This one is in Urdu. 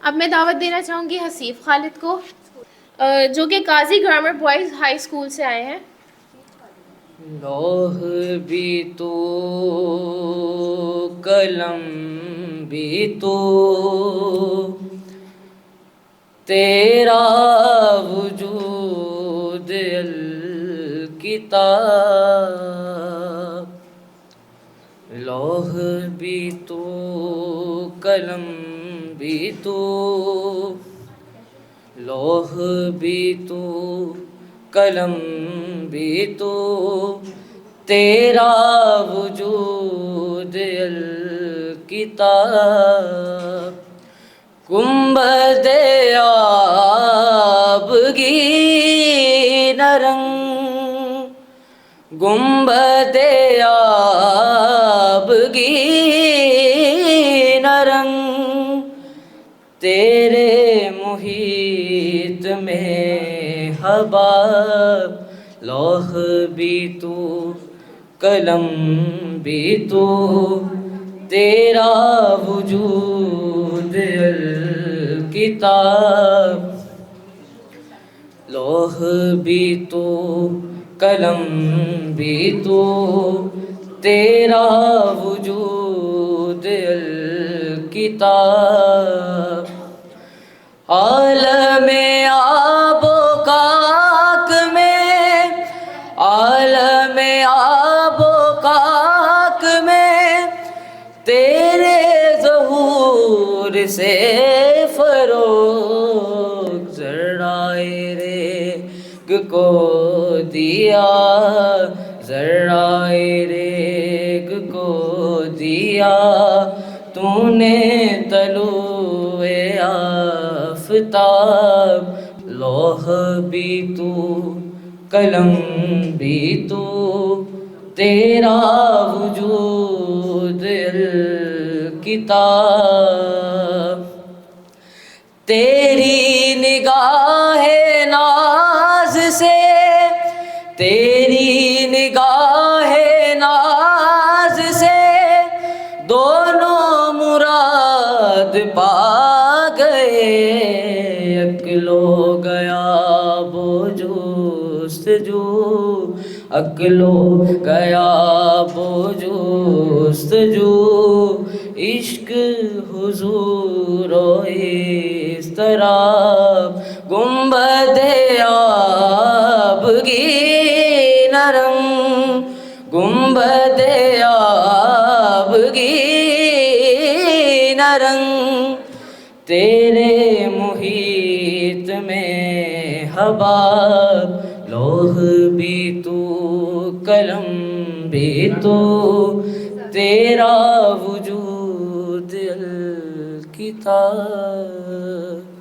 اب میں دعوت دینا چاہوں گی حسیف خالد کو، جو کہ قاضی گرامر بوائز ہائی اسکول سے آئے ہیں۔ لوح بھی تو قلم بھی تو تیرا وجود الکتاب، لوح بھی تو قلم بھی تو، لوح بھی تو قلم بھی تو تیرا وجود الکتاب، گنبد آبگی نرنگ، گنبد آبگی نرنگ تیرے محیط میں حباب، لوح بھی تو قلم بھی تو تیرا وجود الکتاب، لوح بھی تو قلم بھی تو تیرا وجود الکتاب، عالم آب و خاک میں، عالم آب و خاک میں تیرے ظہور سے فروغ، ذرائع ریگ کو دیا، ذرائع ریگ کو دیا تو نے طلوع آفتاب، لوح بھی تو قلم بھی تو تیرا وجود الکتاب، تیری نگاہ ناز سے، تیری نگاہ ناز سے دونوں مراد پا گئے، عقل و غیاب و جستجو، عقل و غیاب و جستجو، عشق حضور و اضطراب، گنبد آبگی نرنگ، گنبد آبگی نرنگ تیرے محیط میں حباب، لوح بھی تو قلم بھی تو تیرا وجود الکتاب۔